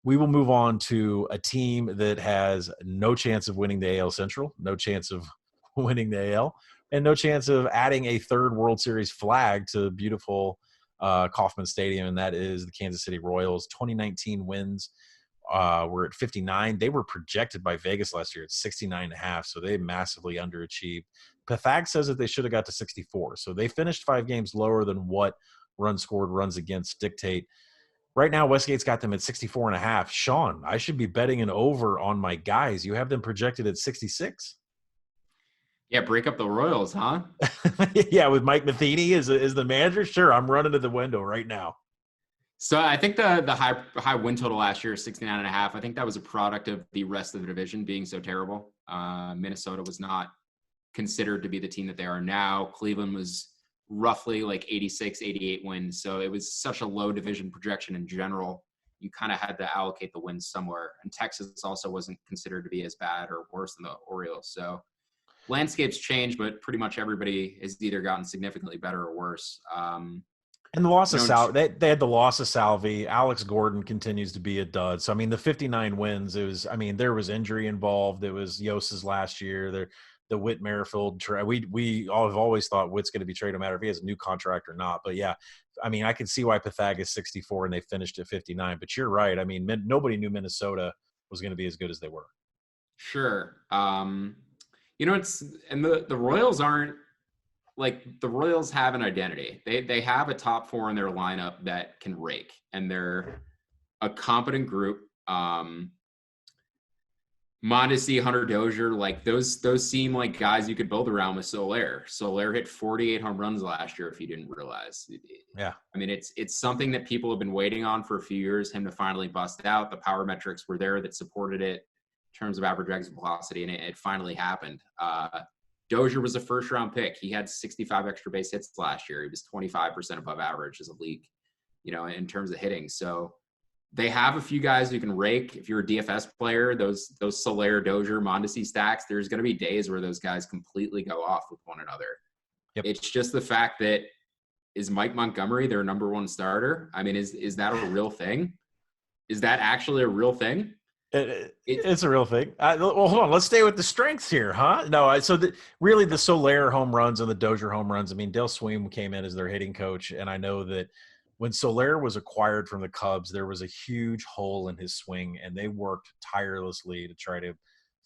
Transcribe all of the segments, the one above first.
We will move on to a team that has no chance of winning the AL Central, no chance of winning the AL, and no chance of adding a third World Series flag to beautiful Kauffman Stadium, and that is the Kansas City Royals. 2019 wins were at 59. They were projected by Vegas last year at 69.5, so they massively underachieved. Pathag says that they should have got to 64, so they finished 5 games lower than what runs scored, runs against dictate. Right now, Westgate's got them at 64.5. Sean, I should be betting an over on my guys. You have them projected at 66. Yeah, break up the Royals, huh? Yeah, with Mike Matheny as the manager. Sure, I'm running to the window right now. So I think the high win total last year, 69.5. I think that was a product of the rest of the division being so terrible. Minnesota was not considered to be the team that they are now. Cleveland was roughly like 86, 88 wins. So it was such a low division projection in general. You kind of had to allocate the wins somewhere. And Texas also wasn't considered to be as bad or worse than the Orioles. So landscapes change, but pretty much everybody has either gotten significantly better or worse. And the loss of Salvi, they had the loss of Salvi. Alex Gordon continues to be a dud. So, I mean, the 59 wins, there was injury involved. It was Yosa's last year. The Whit Merrifield trade. We all have always thought Whit's going to be traded no matter if he has a new contract or not. But, yeah, I mean, I can see why Pathag is 64 and they finished at 59. But you're right. I mean, nobody knew Minnesota was going to be as good as they were. Sure. And the Royals aren't, like, the Royals have an identity. They have a top four in their lineup that can rake, and they're a competent group. Mondesi, Hunter Dozier, like those seem like guys you could build around with Soler. Soler hit 48 home runs last year, if you didn't realize. Yeah. I mean, it's something that people have been waiting on for a few years, him to finally bust out. The power metrics were there that supported it in terms of average exit velocity, and it finally happened. Dozier was a first-round pick. He had 65 extra base hits last year. He was 25% above average as a league, in terms of hitting. So they have a few guys who can rake. If you're a DFS player, those Soler, Dozier, Mondesi stacks, there's going to be days where those guys completely go off with one another. Yep. It's just the fact that, is Mike Montgomery their number one starter? I mean, is that a real thing? Is that actually a real thing? It's a real thing. Well, hold on. Let's stay with the strengths here, huh? No, really the Soler home runs and the Dozier home runs. I mean, Dale Sweem came in as their hitting coach, and I know that when Soler was acquired from the Cubs, there was a huge hole in his swing, and they worked tirelessly to try to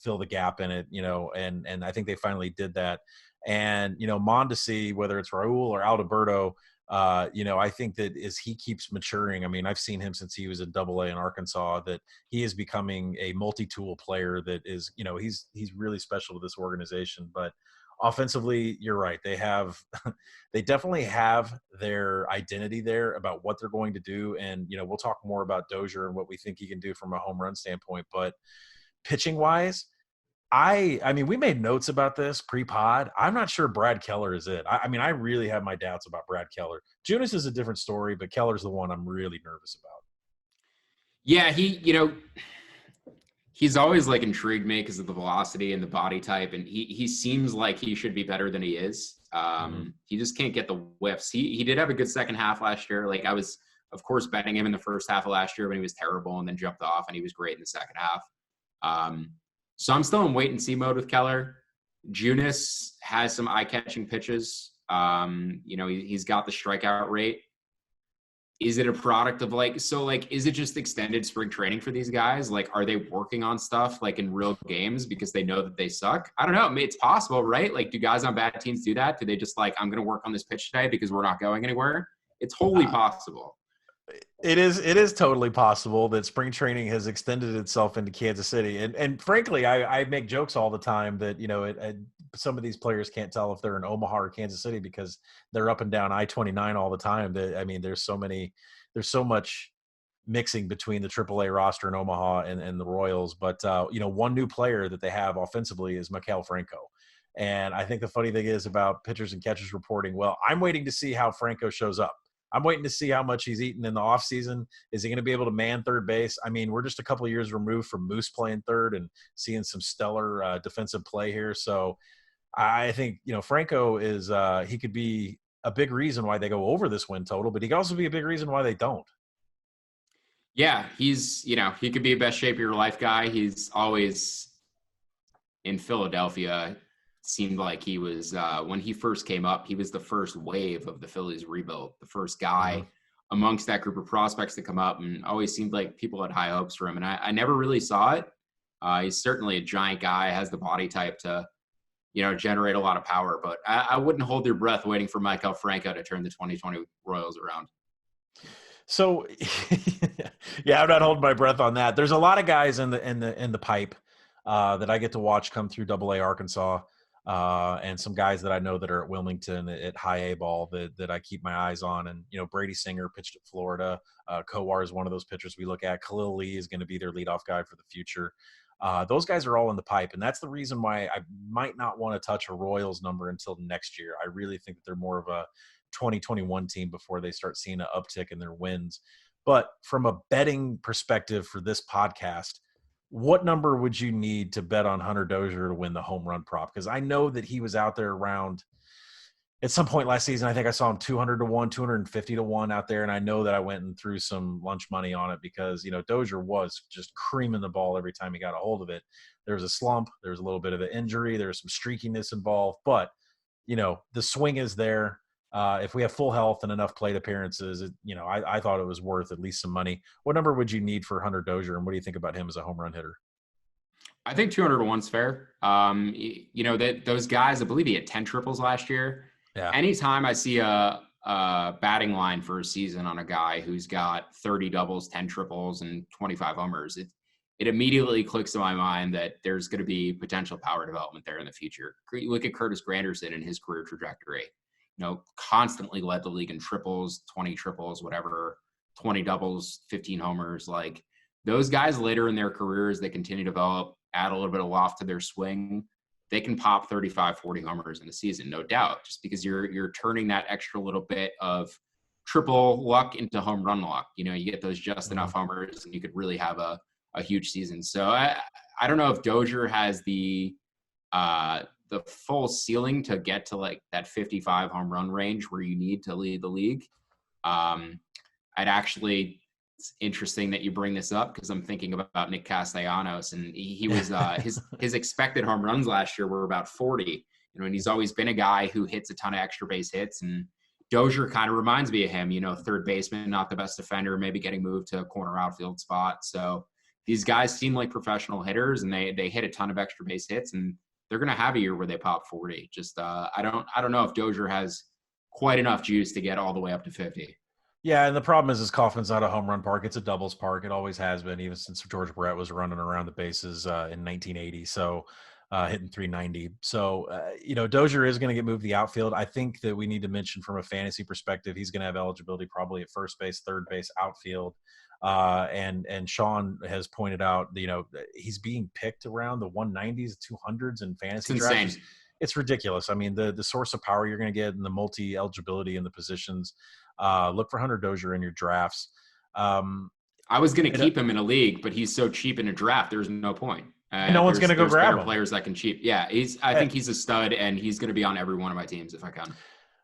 fill the gap in it, and I think they finally did that. And, Mondesi, whether it's Raul or Alberto, I think that as he keeps maturing, I mean, I've seen him since he was in AA in Arkansas, that he is becoming a multi-tool player that is, he's really special to this organization. But offensively, you're right. They definitely have their identity there about what they're going to do. And, we'll talk more about Dozier and what we think he can do from a home run standpoint. But pitching wise, I mean, we made notes about this pre-pod. I'm not sure Brad Keller is it. I mean, I really have my doubts about Brad Keller. Junis is a different story, but Keller's the one I'm really nervous about. Yeah, he's always like intrigued me because of the velocity and the body type, and he seems like he should be better than he is. He just can't get the whiffs. He did have a good second half last year. Like, I was, of course, betting him in the first half of last year when he was terrible, and then jumped off, and he was great in the second half. So I'm still in wait-and-see mode with Keller. Junis has some eye-catching pitches. He's got the strikeout rate. Is it a product of is it just extended spring training for these guys? Like, are they working on stuff like in real games because they know that they suck? I don't know. I mean, it's possible, right? Like, do guys on bad teams do that? Do they just I'm going to work on this pitch today because we're not going anywhere? It's wholly possible. It is totally possible that spring training has extended itself into Kansas City. And frankly, I make jokes all the time that, some of these players can't tell if they're in Omaha or Kansas City because they're up and down I-29 all the time. That, I mean, there's so much mixing between the AAA roster in Omaha and the Royals. But, one new player that they have offensively is Maikel Franco. And I think the funny thing is about pitchers and catchers reporting, well, I'm waiting to see how Franco shows up. I'm waiting to see how much he's eaten in the offseason. Is he going to be able to man third base? I mean, we're just a couple of years removed from Moose playing third and seeing some stellar defensive play here. So I think, Franco is he could be a big reason why they go over this win total, but he could also be a big reason why they don't. Yeah, he's, he could be a best shape of your life guy. He's always in Philadelphia. Seemed like he was, when he first came up, he was the first wave of the Phillies rebuild, the first guy amongst that group of prospects to come up, and always seemed like people had high hopes for him. And I never really saw it. He's certainly a giant guy, has the body type to, generate a lot of power. But I wouldn't hold your breath waiting for Maikel Franco to turn the 2020 Royals around. So, yeah, I'm not holding my breath on that. There's a lot of guys in the pipe that I get to watch come through Double-A Arkansas, and some guys that I know that are at Wilmington at high A ball that I keep my eyes on. And Brady Singer pitched at Florida. Kowar is one of those pitchers we look at. Khalil Lee is going to be their leadoff guy for the future. Those guys are all in the pipe, and that's the reason why I might not want to touch a Royals number until next year. I really think that they're more of a 2021 team before they start seeing an uptick in their wins. But from a betting perspective for this podcast, what number would you need to bet on Hunter Dozier to win the home run prop? Because I know that he was out there around at some point last season. I think I saw him 200 to 1, 250 to 1 out there. And I know that I went and threw some lunch money on it because, Dozier was just creaming the ball every time he got a hold of it. There was a slump. There was a little bit of an injury. There was some streakiness involved. But, the swing is there. If we have full health and enough plate appearances, I thought it was worth at least some money. What number would you need for Hunter Dozier, and what do you think about him as a home run hitter? I think 200 to 1's fair. That those guys, I believe he had 10 triples last year. Yeah. Anytime I see a batting line for a season on a guy who's got 30 doubles, 10 triples, and 25 homers, it immediately clicks to my mind that there's going to be potential power development there in the future. You look at Curtis Granderson and his career trajectory. Constantly led the league in triples, 20 triples, whatever, 20 doubles, 15 homers. Like those guys later in their careers, they continue to develop, add a little bit of loft to their swing. They can pop 35, 40 homers in a season, no doubt, just because you're turning that extra little bit of triple luck into home run luck. You get those just enough homers and you could really have a huge season. So I don't know if Dozier has the full ceiling to get to like that 55 home run range where you need to lead the league. It's interesting that you bring this up because I'm thinking about Nick Castellanos, and he was his expected home runs last year were about 40. And he's always been a guy who hits a ton of extra base hits, and Dozier kind of reminds me of him. Third baseman, not the best defender, maybe getting moved to a corner outfield spot. So these guys seem like professional hitters, and they hit a ton of extra base hits, and they're going to have a year where they pop 40. Just I don't know if Dozier has quite enough juice to get all the way up to 50. Yeah, and the problem is Kauffman's not a home run park. It's a doubles park. It always has been, even since George Brett was running around the bases in 1980. So hitting 390. So, Dozier is going to get moved to the outfield. I think that we need to mention from a fantasy perspective, he's going to have eligibility probably at first base, third base, outfield. And Sean has pointed out, he's being picked around the 190s, 200s in fantasy drafts. It's ridiculous. I mean, the source of power you're going to get and the multi-eligibility in the positions. Look for Hunter Dozier in your drafts. I was going to keep him in a league, but he's so cheap in a draft. There's no point. No one's going to go grab him. Players that can cheap. Yeah, I think he's a stud, and he's going to be on every one of my teams if I can.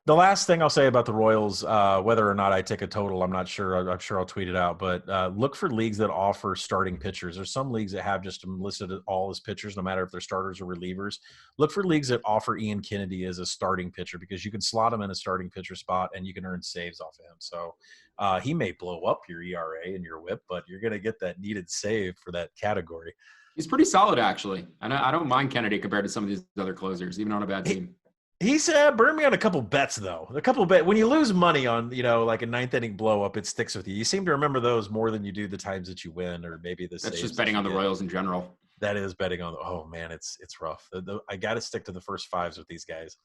The last thing I'll say about the Royals, whether or not I take a total, I'm not sure. I'm sure I'll tweet it out. But look for leagues that offer starting pitchers. There's some leagues that have just listed all as pitchers, no matter if they're starters or relievers. Look for leagues that offer Ian Kennedy as a starting pitcher because you can slot him in a starting pitcher spot and you can earn saves off of him. So he may blow up your ERA and your WHIP, but you're going to get that needed save for that category. He's pretty solid, actually. And I don't mind Kennedy compared to some of these other closers, even on a bad team. He's burned me on a couple bets, though. When you lose money on, like a ninth inning blow up, it sticks with you. You seem to remember those more than you do the times that you win, or maybe the That's just betting on the Royals in general. That is betting on. Oh man, it's rough. I got to stick to the first fives with these guys.